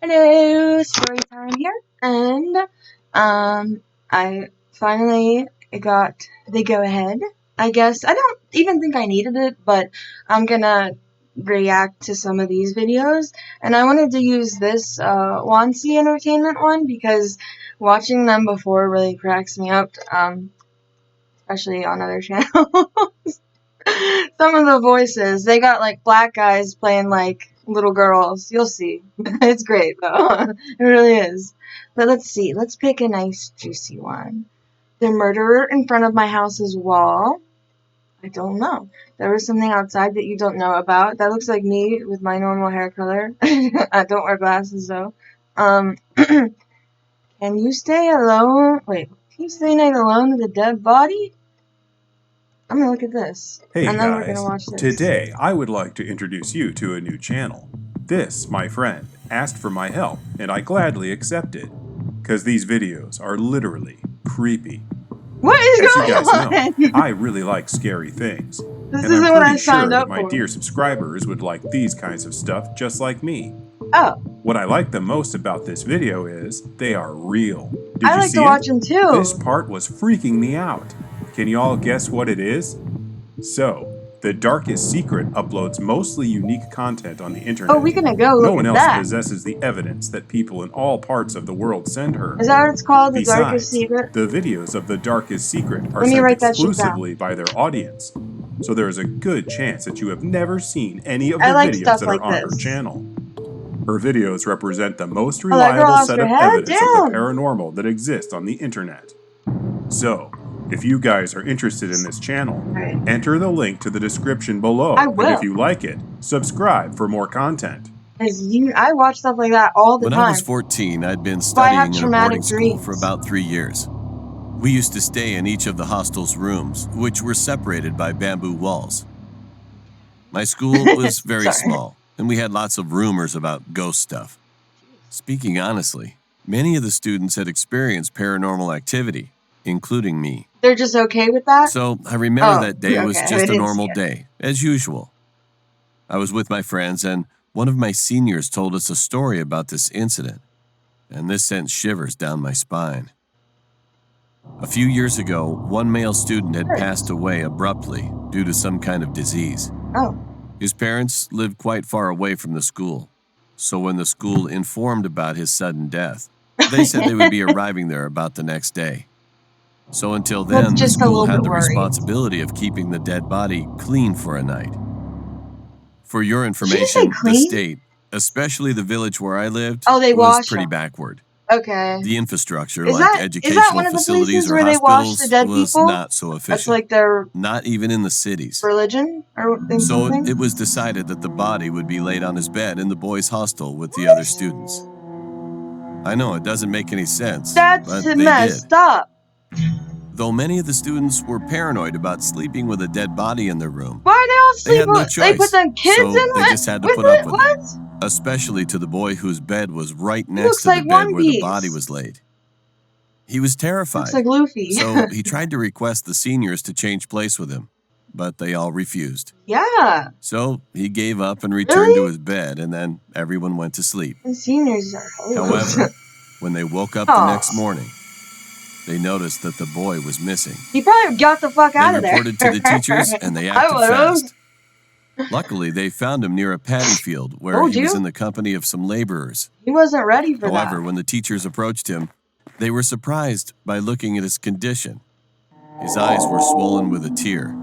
Hello, story time here, and I finally got the go-ahead. I guess I don't even think I needed it, but I'm gonna react to some of these videos, and I wanted to use this Wansi Entertainment one because watching them before really cracks me up, especially on other channels. Some of the voices, they got like black guys playing like little girls. You'll see. It's great though. It really is. But let's see. Let's pick a nice juicy one. The murderer in front of my house's wall. I don't know. There was something outside that you don't know about. That looks like me with my normal hair color. I don't wear glasses though. Can you stay alone? Wait, can you stay night alone with a dead body? I'm gonna look at this. Hey and then we're guys, gonna watch this. today I would like to introduce you to a new channel. This, my friend, asked for my help and I gladly accepted. Cause these videos are literally creepy. What is As going you guys on? know, I really like scary things. This and isn't I'm what I pretty sure signed that up my for. dear subscribers would like these kinds of stuff just like me. Oh. What I like the most about this video is they are real. Did I you like see to watch it? them too. This part was freaking me out. Can you all guess what it is? So, The Darkest Secret uploads mostly unique content on the internet. Oh, we're gonna go look No one at else that. possesses the evidence that people in all parts of the world send her. Is that what it's called? The Besides, Darkest Secret? the videos of The Darkest Secret are Let me sent write that shit down. exclusively by their audience. So there is a good chance that you have never seen any of the I like videos stuff that like are on her this. channel. Her videos represent the most Oh, that girl reliable lost set her of head? evidence of the Damn. paranormal that exists on the internet. So, if you guys are interested in this channel, Right. enter the link to the description below. I will. And if you like it, subscribe for more content. I watch stuff like that all the When time. I was 14, I'd been But I have studying in a traumatic boarding school dreams. for about 3 years. We used to stay in each of the hostel's rooms, which were separated by bamboo walls. My school was very Sorry. small, and we had lots of rumors about ghost stuff. Speaking honestly, many of the students had experienced paranormal activity, including me. They're just okay with that? So I remember that day was okay. I just a didn't normal see it. day, as usual. I was with my friends, and one of my seniors told us a story about this incident, and this sent shivers down my spine. A few years ago, one male student had passed away abruptly due to some kind of disease. Oh. His parents lived quite far away from the school, so when the school informed about his sudden death, they said they would be arriving there about the next day. So until then, the school had the responsibility of keeping the dead body clean for a night. For your information, the state, especially the village where I lived, was pretty backward. Okay. The infrastructure, like educational facilities or hospitals, was not so efficient. That's like their... Not even in the cities. Religion? Or so it was decided that the body would be laid on his bed in the boys' hostel with the other students. I know, it doesn't make any sense, but they messed did. Up. Though many of the students were paranoid about sleeping with a dead body in their room, why are they all sleeping? They had no choice. They put them kids so in they just had to put up with it. Especially to the boy whose bed was right next to the bed where the body was laid. He was terrified. Looks like Luffy. So he tried to request the seniors to change place with him, but they all refused. Yeah. So he gave up and returned to his bed, and then everyone went to sleep. The seniors are However, when they woke up the next morning, they noticed that the boy was missing. He probably got the fuck out of there. They reported to the teachers, and they acted fast. Luckily, they found him near a paddy field where he was in the company of some laborers. He wasn't ready for that. However, when the teachers approached him, they were surprised by looking at his condition. His eyes were swollen with a tear.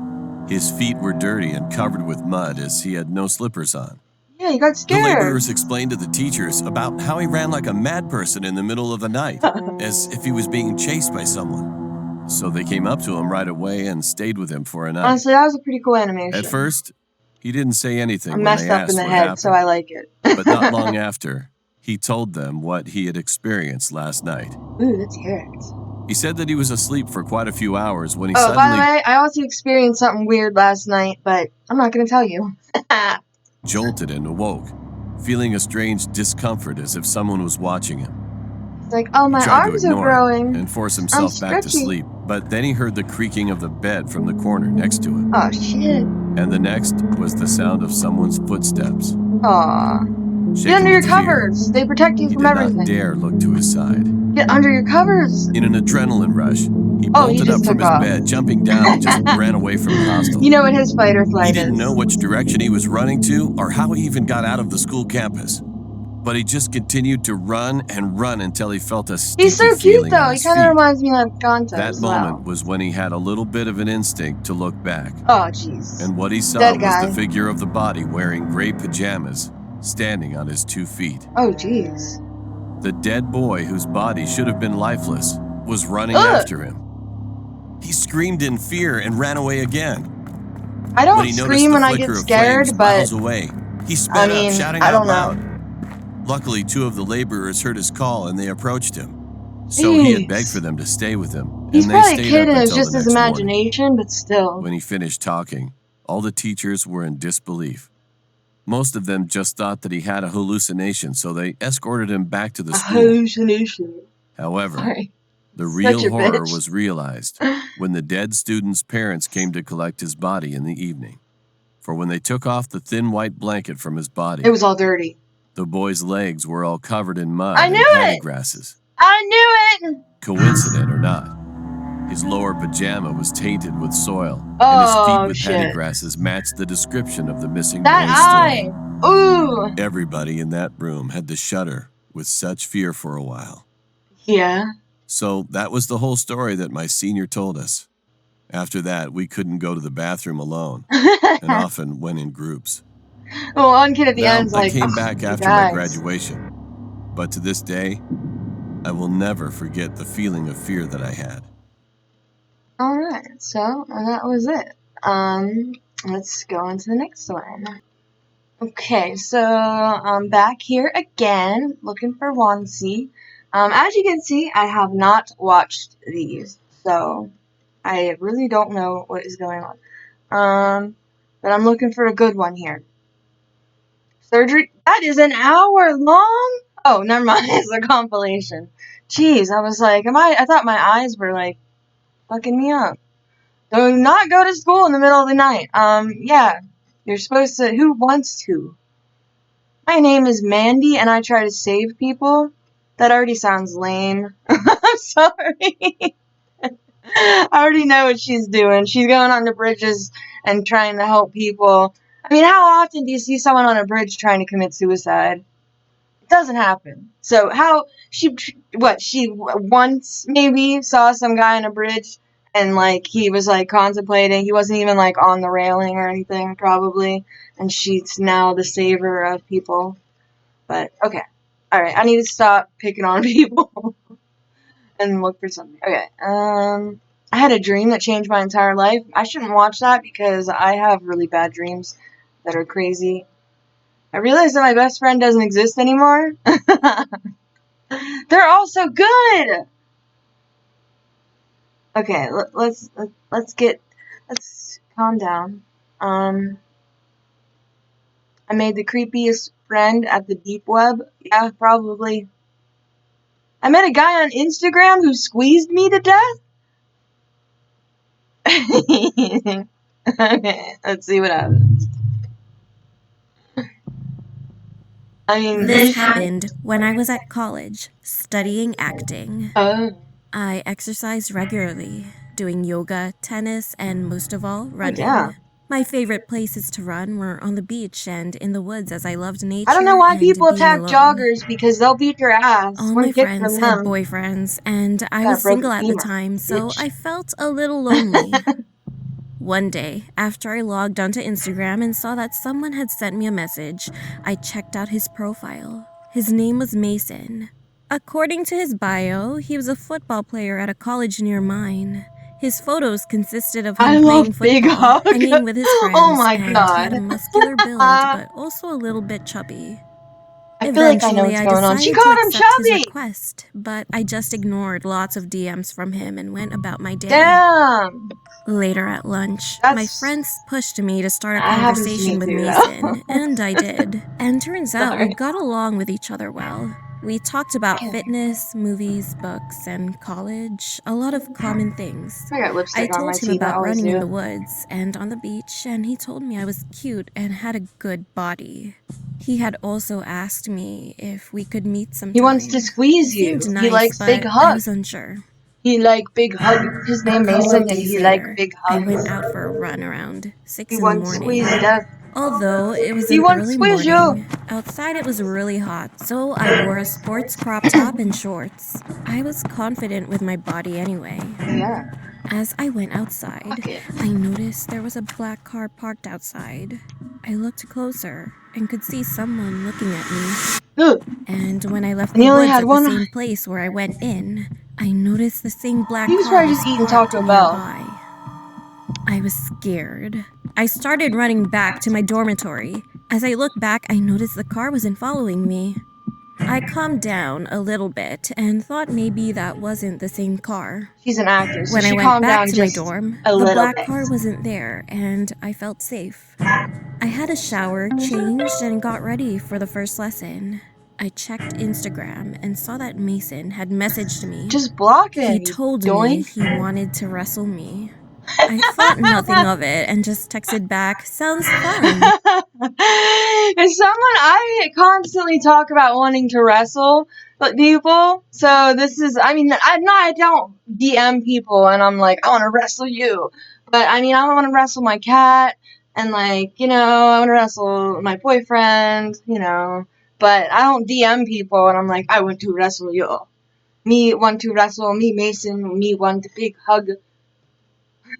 His feet were dirty and covered with mud as he had no slippers on. Yeah, he got scared. The laborers explained to the teachers about how he ran like a mad person in the middle of the night, as if he was being chased by someone. So they came up to him right away and stayed with him for a night. Honestly, that was a pretty cool animation. At first, he didn't say anything I'm when messed they up asked in the what head, happened. so I like it. But not long after, he told them what he had experienced last night. Ooh, let's hear it. He said that he was asleep for quite a few hours when he by suddenly... the way, I also experienced something weird last night, but I'm not going to tell you. jolted and awoke, feeling a strange discomfort as if someone was watching him. It's like, oh, my arms are growing. And force himself back to sleep. But then he heard the creaking of the bed from the corner next to him. Oh, shit. And the next was the sound of someone's footsteps. Aww. Get under your with fear, covers. They protect you he from did not everything. dare look to his side. Get under your covers. In an adrenaline rush, he Oh, he bolted just up from took his off. bed, jumping down and just ran away from the hostel. You know what his fight or flight He didn't is. know which direction he was running to or how he even got out of the school campus. But he just continued to run and run until he felt a sticky He's so cute feeling though. on He his kind of feet. reminds me of Gonto That as well. moment was when he had a little bit of an instinct to look back. Oh, jeez. And what he saw Dead was guy. the figure of the body wearing gray pajamas, standing on his 2 feet. Oh, jeez. The dead boy, whose body should have been lifeless, was running Ugh. after him. He screamed in fear and ran away again. I When don't he noticed scream the when I flicker get of scared, flames but miles away, he sped up, shouting I out don't know. loud. Luckily, 2 of the laborers heard his call and they approached him. So he had begged for them to stay with him, and He's they probably a stayed kid up and it's until just the his next morning. imagination, but still. When he finished talking, all the teachers were in disbelief. Most of them just thought that he had a hallucination, so they escorted him back to the A school. hallucination. However, Sorry. the Such real a horror bitch. was realized when the dead student's parents came to collect his body in the evening. For when they took off the thin white blanket from his body, It was all dirty. the boy's legs were all covered in mud I and knew paddy it! grasses. I knew it! Coincident or not, his lower pajama was tainted with soil, and his Oh, feet with paddy shit. grasses matched the description of the missing That boy's eye! story. Ooh! Everybody in that room had to shudder with such fear for a while. Yeah. So that was the whole story that my senior told us. After that, we couldn't go to the bathroom alone, and often went in groups. Well, one kid at the Now, end's I like, came "Oh, back you after my guys." graduation, but to this day, I will never forget the feeling of fear that I had. Alright, so that was it. Let's go on to the next one. Okay, so I'm back here again, looking for Wansi. As you can see, I have not watched these, so I really don't know what is going on. But I'm looking for a good one here. Surgery, that is an hour long? Oh, never mind, it's a compilation. Jeez, I was like, I thought my eyes were like, fucking me up. Do not go to school in the middle of the night. Yeah, you're supposed to, who wants to? My name is Mandy, and I try to save people. That already sounds lame. I'm sorry. I already know what she's doing. She's going on the bridges and trying to help people. I mean, how often do you see someone on a bridge trying to commit suicide? It doesn't happen. So she once maybe saw some guy on a bridge and like he was like contemplating. He wasn't even like on the railing or anything probably. And she's now the saver of people. But okay. Alright, I need to stop picking on people and look for something. Okay. I had a dream that changed my entire life. I shouldn't watch that because I have really bad dreams that are crazy. I realized that my best friend doesn't exist anymore. They're all so good. Okay, let's calm down. I made the creepiest friend at the deep web. Yeah, probably. I met a guy on Instagram who squeezed me to death. Okay, let's see what happens. I mean, This happened when I was at college, studying acting. Oh, I exercised regularly, doing yoga, tennis, and most of all, running. yeah. My favorite places to run were on the beach and in the woods as I loved nature. I don't know why and people being attack alone. joggers because they'll beat your ass. All One my kick friends from had them. boyfriends, and I Got a was single broken at the femur, time, so bitch. I felt a little lonely. One day, after I logged onto Instagram and saw that someone had sent me a message, I checked out his profile. His name was Mason. According to his bio, he was a football player at a college near mine. His photos consisted of I him playing love Big football, Hug. hanging with his friends, Oh my and god. he had a muscular build, but also a little bit chubby. I feel like I know Eventually, what's I going on. She decided to called him accept his chubby. request, but I just ignored lots of DMs from him and went about my day. Damn. Later at lunch, my That's- friends pushed me to start a That happens to conversation me with too, Mason, though. and I did. And turns out we Sorry. got along with each other well. We talked about fitness, movies, books, and college, a lot of common things. I got I lipstick on my told him teeth. I about always running in the do. woods and on the beach, and he told me I was cute and had a good body. He had also asked me if we could meet sometime. He wants to squeeze It seemed you. nice, He likes but big I hugs. was unsure. He like big hug. His A name couple Mason, of and days he like later, big I hugs. went out for a run around 6 He in the wants to morning. squeeze you down. Although it was He an wants to early squeeze you. morning, outside it was really hot, so I wore a sports crop top and shorts. I was confident with my body anyway. Yeah. As I went outside, Fuck it. I noticed there was a black car parked outside. I looked closer and could see someone looking at me. Ugh. And when I left And the he only woods had at one the eye. same place where I went in, I noticed the same black He was car probably was just eating parked Taco Bell. nearby. I was scared. I started running back to my dormitory. As I looked back, I noticed the car wasn't following me. I calmed down a little bit and thought maybe that wasn't the same car. She's an actor, so When I she went calmed back down to my just dorm, a the little black bit. car wasn't there and I felt safe. I had a shower, changed, and got ready for the first lesson. I checked Instagram and saw that Mason had messaged me. Just block it. He You told me doink. he wanted to wrestle me. I thought nothing of it and just texted back, sounds fun. As someone, I constantly talk about wanting to wrestle people. So this is, I mean, I don't DM people and I'm like, I want to wrestle you. But I mean, I want to wrestle my cat and like, I want to wrestle my boyfriend, But I don't DM people and I'm like, I want to wrestle you. Me want to wrestle, me Mason, me want a big hug.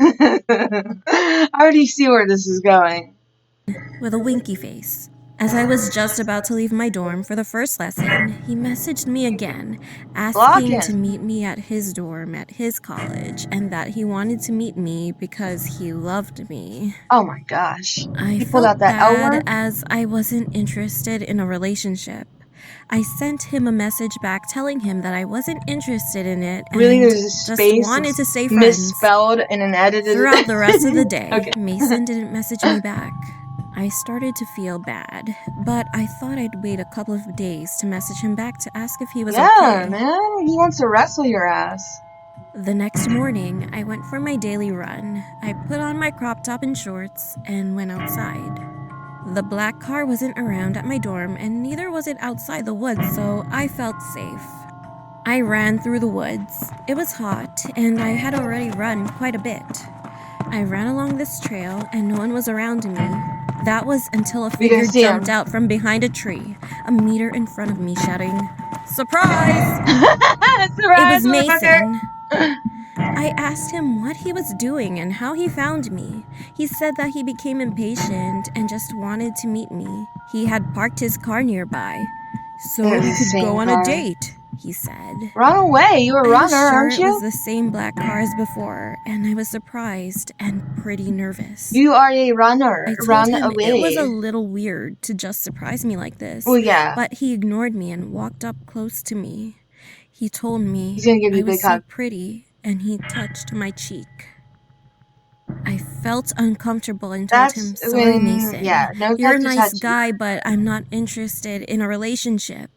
I already see where this is going. With a winky face. As I was just about to leave my dorm for the first lesson, he messaged me again, asking to meet me at his dorm at his college, and that he wanted to meet me because he loved me. Oh my gosh. I He pulled out felt that L bad word? as I wasn't interested in a relationship. I sent him a message back telling him that I wasn't interested in it and Really, there's a just space wanted to stay friends. misspelled in an edited. Throughout the rest of the day, Okay. Mason didn't message me back. I started to feel bad, but I thought I'd wait a couple of days to message him back to ask if he was Yeah, okay. man. He wants to wrestle your ass. The next morning, I went for my daily run. I put on my crop top and shorts and went outside. The black car wasn't around at my dorm, and neither was it outside the woods, so I felt safe. I ran through the woods. It was hot, and I had already run quite a bit. I ran along this trail, and no one was around me. That was until a figure jumped out from behind a tree, a meter in front of me, shouting, "Surprise!" It was Mason. I asked him what he was doing and how he found me. He said that he became impatient and just wanted to meet me. He had parked his car nearby, so we could go on a date, he said. Run away, you're a runner, aren't you? It was the same black car as before, and I was surprised and pretty nervous. You are a runner. I told Run him away. it was a little weird to just surprise me like this. Oh yeah. But he ignored me and walked up close to me. He told me He's gonna give you I a big was so hug. pretty, and he touched my cheek. I felt uncomfortable and told him, "Sorry, Mason. Yeah, no You're a touch nice touchy. guy, but I'm not interested in a relationship."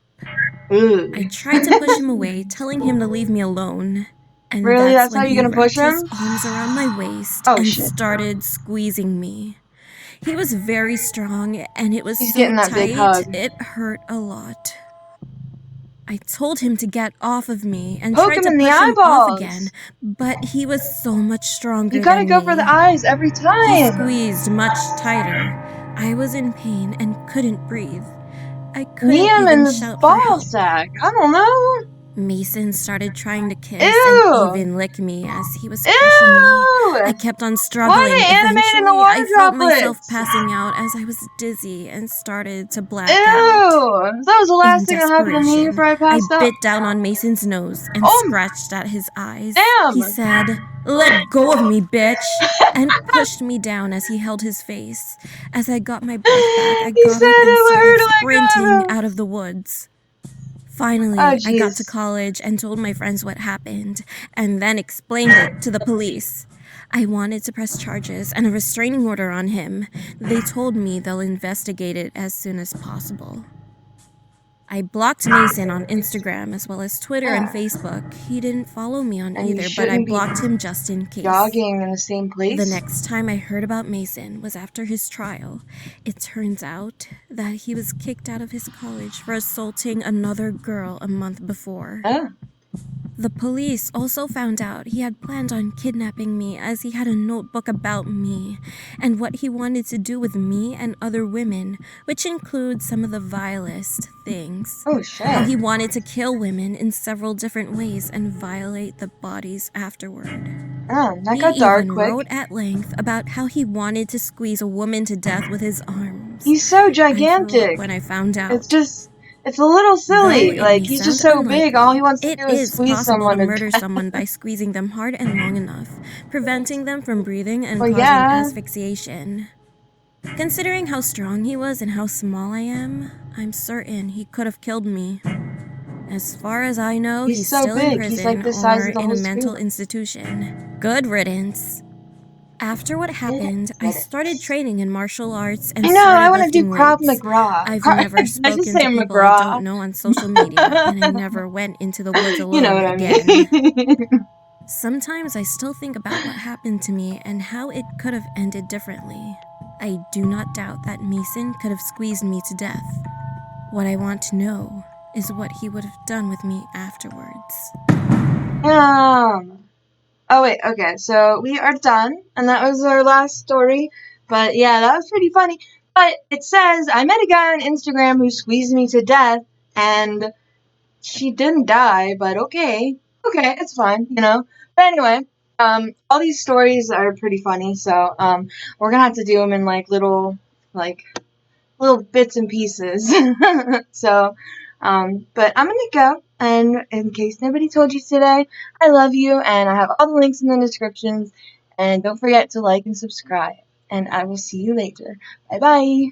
Ooh. I tried to push him away, telling him to leave me alone. And Really? that's That's when how he you're gonna push wrapped his him? arms around my waist Oh, and shit. started squeezing me. He was very strong, and it was He's so getting that tight, big hug. it hurt a lot. I told him to get off of me and Poke tried him to in the push him off eyeballs. again, but he was so much stronger You gotta than go me. for the eyes every He time. squeezed much tighter. I was in pain and couldn't breathe. I couldn't Knee him in even the shout for ball help. sack. I don't know. Mason started trying to kiss Ew. and even lick me as he was pushing me. I kept on struggling. Why are they animating the Eventually, water I felt myself droplets? passing out as I was dizzy and started to black Ew. out. That was the last In thing that happened to me desperation, before I I passed out. bit down on Mason's nose and Oh. scratched at his eyes. Damn. He said, "Let go of me, bitch," and pushed me down as he held his face. As I got my breath back, I He got said up and it would started hurt to let go of sprinting him. out of the woods. Finally, Oh, I got to jeez. college and told my friends what happened, and then explained it to the police. I wanted to press charges and a restraining order on him. They told me they'll investigate it as soon as possible. I blocked Mason on Instagram as well as Twitter and Yeah. Facebook. He didn't follow me on And you either, but I shouldn't be blocked him just in case. jogging in the same place. The next time I heard about Mason was after his trial. It turns out that he was kicked out of his college for assaulting another girl a month before. Yeah. The police also found out he had planned on kidnapping me as he had a notebook about me and what he wanted to do with me and other women, which includes some of the vilest things. Oh shit. How he wanted to kill women in several different ways and violate the bodies afterward. Oh, that He got dark even quick. wrote at length about how he wanted to squeeze a woman to death with his arms. He's so I threw gigantic. up when I found out. It's a little Though silly. it Like, may he's just sound so big, unlikely, all he wants to it do is is squeeze possible someone to to murder death. someone by squeezing them hard and long enough, preventing them from breathing and Well, causing yeah. asphyxiation. Considering how strong he was and how small I am, I'm certain he could have killed me. As far as I know, He's he's so still in big. He's like prison the size or of the in a whole mental school. institution. Good riddance. After what happened, I started training in martial arts and I know, I started want to do lifting Krav weights. Maga. I've I never just spoken say to people I McGraw. don't know on social media, and I never went into the woods You know alone what I again. mean. Sometimes I still think about what happened to me and how it could have ended differently. I do not doubt that Mason could have squeezed me to death. What I want to know is what he would have done with me afterwards. Oh wait, okay, so we are done, and that was our last story. But yeah, that was pretty funny. But it says, I met a guy on Instagram who squeezed me to death, and she didn't die, but okay. Okay, it's fine, you know? But anyway, all these stories are pretty funny, so, we're gonna have to do them in, like, little bits and pieces. So, but I'm gonna go, and in case nobody told you today, I love you, and I have all the links in the descriptions, and don't forget to like and subscribe, and I will see you later. Bye bye!